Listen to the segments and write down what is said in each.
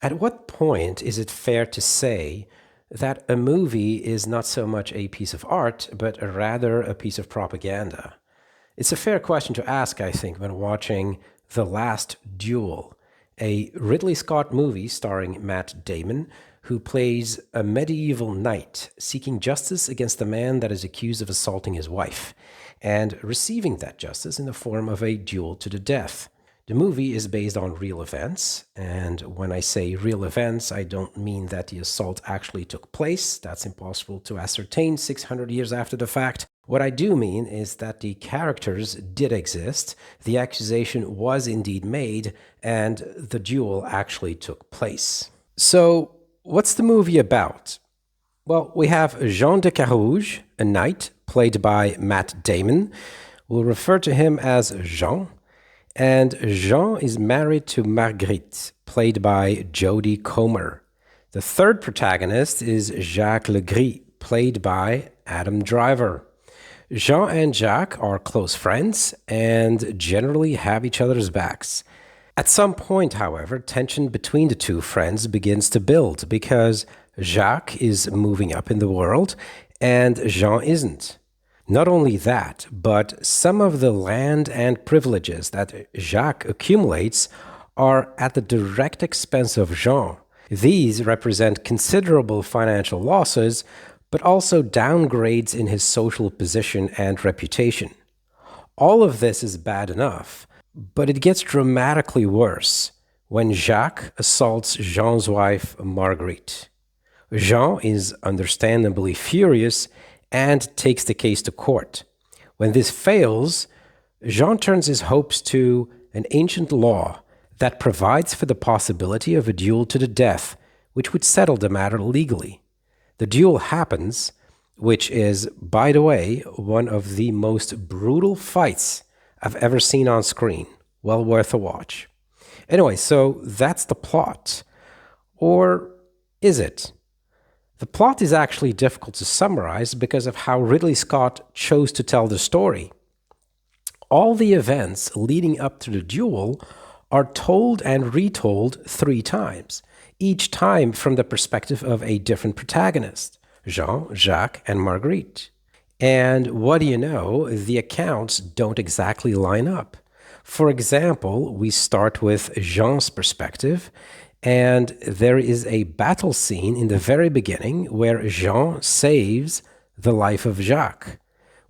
At what point is it fair to say that a movie is not so much a piece of art, but rather a piece of propaganda? It's a fair question to ask, I think, when watching The Last Duel, a Ridley Scott movie starring Matt Damon, who plays a medieval knight seeking justice against a man that is accused of assaulting his wife, and receiving that justice in the form of a duel to the death. The movie is based on real events, and when I say real events, I don't mean that the assault actually took place. That's impossible to ascertain 600 years after the fact. What I do mean is that the characters did exist, the accusation was indeed made, and the duel actually took place. So, what's the movie about? Well, we have Jean de Carouge, a knight, played by Matt Damon. We'll refer to him as Jean. And Jean is married to Marguerite, played by Jodie Comer. The third protagonist is Jacques Legris, played by Adam Driver. Jean and Jacques are close friends and generally have each other's backs. At some point, however, tension between the two friends begins to build because Jacques is moving up in the world and Jean isn't. Not only that, but some of the land and privileges that Jacques accumulates are at the direct expense of Jean. These represent considerable financial losses, but also downgrades in his social position and reputation. All of this is bad enough, but it gets dramatically worse when Jacques assaults Jean's wife, Marguerite. Jean is understandably furious and takes the case to court. When this fails, Jean turns his hopes to an ancient law that provides for the possibility of a duel to the death, which would settle the matter legally. The duel happens, which is, by the way, one of the most brutal fights I've ever seen on screen. Well worth a watch. Anyway, so that's the plot. Or is it? The plot is actually difficult to summarize because of how Ridley Scott chose to tell the story. All the events leading up to the duel are told and retold 3 times, each time from the perspective of a different protagonist, Jean, Jacques, and Marguerite. And what do you know, the accounts don't exactly line up. For example, we start with Jean's perspective, and there is a battle scene in the very beginning where Jean saves the life of Jacques.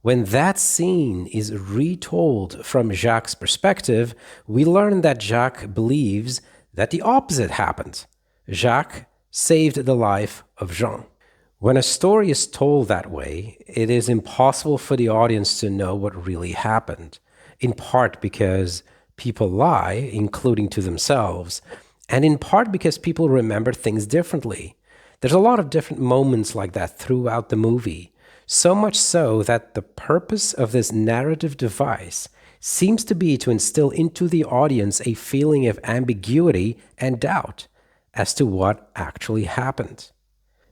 When that scene is retold from Jacques' perspective, we learn that Jacques believes that the opposite happened. Jacques saved the life of Jean. When a story is told that way, it is impossible for the audience to know what really happened, in part because people lie, including to themselves, and in part because people remember things differently. There's a lot of different moments like that throughout the movie, so much so that the purpose of this narrative device seems to be to instill into the audience a feeling of ambiguity and doubt as to what actually happened.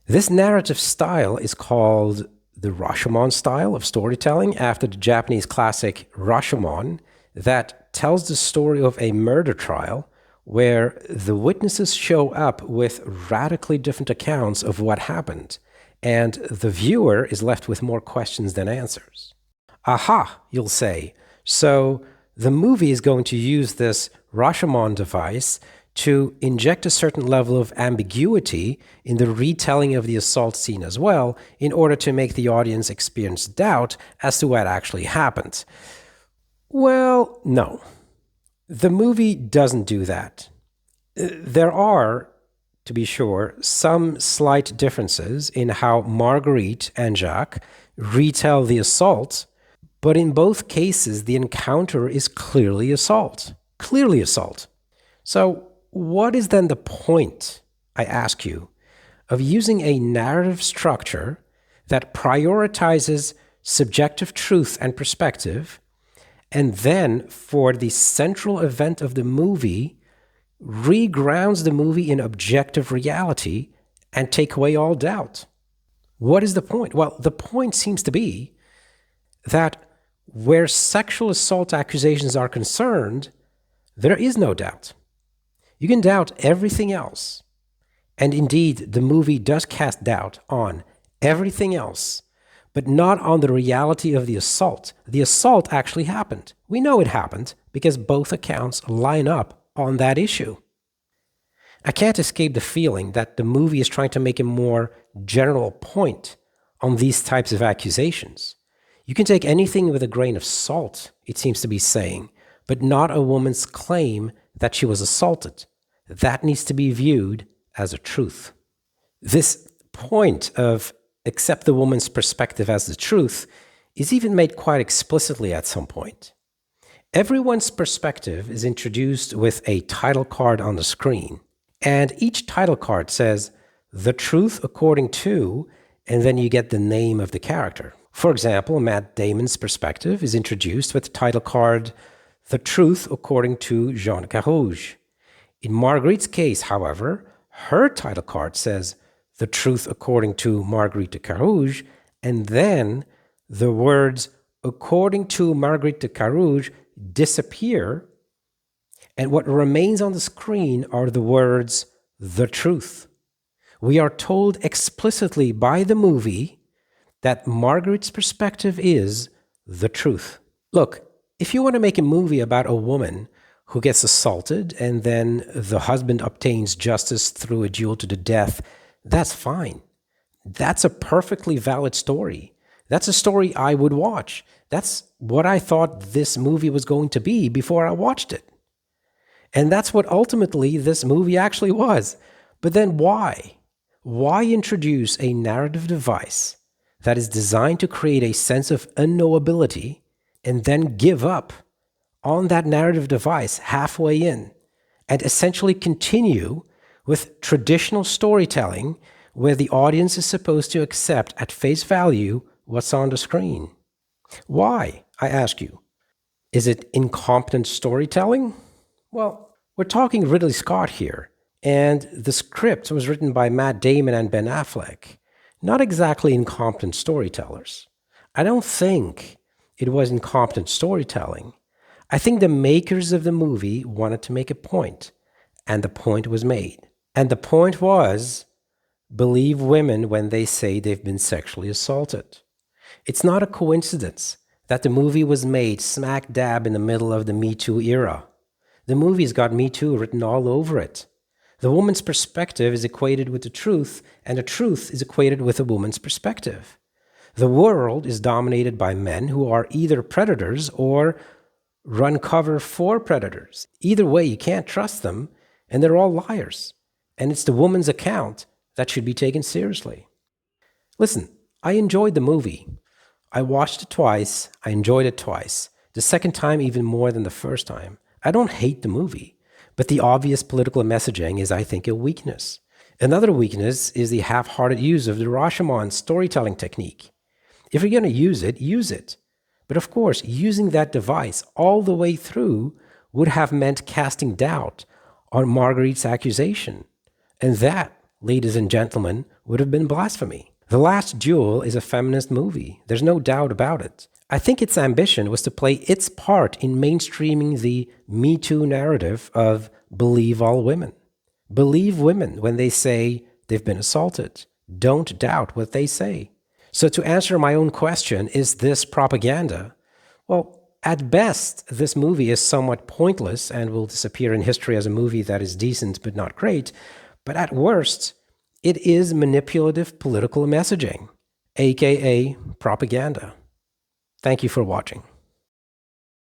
This narrative style is called the Rashomon style of storytelling, after the Japanese classic Rashomon, that tells the story of a murder trial where the witnesses show up with radically different accounts of what happened, and the viewer is left with more questions than answers. Aha, you'll say. So the movie is going to use this Rashomon device to inject a certain level of ambiguity in the retelling of the assault scene as well, in order to make the audience experience doubt as to what actually happened. Well, no. The movie doesn't do that. There are, to be sure, some slight differences in how Marguerite and Jacques retell the assault, but in both cases, the encounter is clearly assault. Clearly assault. So, what is then the point, I ask you, of using a narrative structure that prioritizes subjective truth and perspective, and then for the central event of the movie, regrounds the movie in objective reality and take away all doubt? What is the point? Well, the point seems to be that where sexual assault accusations are concerned, there is no doubt. You can doubt everything else. And indeed, the movie does cast doubt on everything else, but not on the reality of the assault. The assault actually happened. We know it happened because both accounts line up on that issue. I can't escape the feeling that the movie is trying to make a more general point on these types of accusations. You can take anything with a grain of salt, it seems to be saying, but not a woman's claim that she was assaulted. That needs to be viewed as a truth. This point of accept the woman's perspective as the truth is even made quite explicitly at some point. Everyone's perspective is introduced with a title card on the screen, and each title card says, "The truth according to," and then you get the name of the character. For example, Matt Damon's perspective is introduced with the title card, "The truth according to Jean Carouge." In Marguerite's case, however, her title card says, "The truth according to Marguerite de Carouge," and then the words "according to Marguerite de Carouge" disappear, and what remains on the screen are the words "the truth." We are told explicitly by the movie that Marguerite's perspective is the truth. Look, if you want to make a movie about a woman who gets assaulted and then the husband obtains justice through a duel to the death, that's fine. That's a perfectly valid story. That's a story I would watch. That's what I thought this movie was going to be before I watched it. And that's what ultimately this movie actually was. But then why? Why introduce a narrative device that is designed to create a sense of unknowability and then give up on that narrative device halfway in and essentially continue with traditional storytelling where the audience is supposed to accept at face value what's on the screen? Why, I ask you? Is it incompetent storytelling? Well, we're talking Ridley Scott here, and the script was written by Matt Damon and Ben Affleck. Not exactly incompetent storytellers. I don't think it was incompetent storytelling. I think the makers of the movie wanted to make a point, and the point was made. And the point was, believe women when they say they've been sexually assaulted. It's not a coincidence that the movie was made smack dab in the middle of the Me Too era. The movie's got Me Too written all over it. The woman's perspective is equated with the truth, and the truth is equated with a woman's perspective. The world is dominated by men who are either predators or run cover for predators. Either way, you can't trust them, and they're all liars. And it's the woman's account that should be taken seriously. Listen, I enjoyed the movie. I watched it twice. I enjoyed it twice. The second time even more than the first time. I don't hate the movie, but the obvious political messaging is, I think, a weakness. Another weakness is the half-hearted use of the Rashomon storytelling technique. If you're going to use it, use it. But of course, using that device all the way through would have meant casting doubt on Marguerite's accusation. And that, ladies and gentlemen, would have been blasphemy. The Last Duel is a feminist movie. There's no doubt about it. I think its ambition was to play its part in mainstreaming the Me Too narrative of believe all women. Believe women when they say they've been assaulted. Don't doubt what they say. So to answer my own question, is this propaganda? Well, at best, this movie is somewhat pointless and will disappear in history as a movie that is decent but not great. But at worst, it is manipulative political messaging, aka propaganda. Thank you for watching.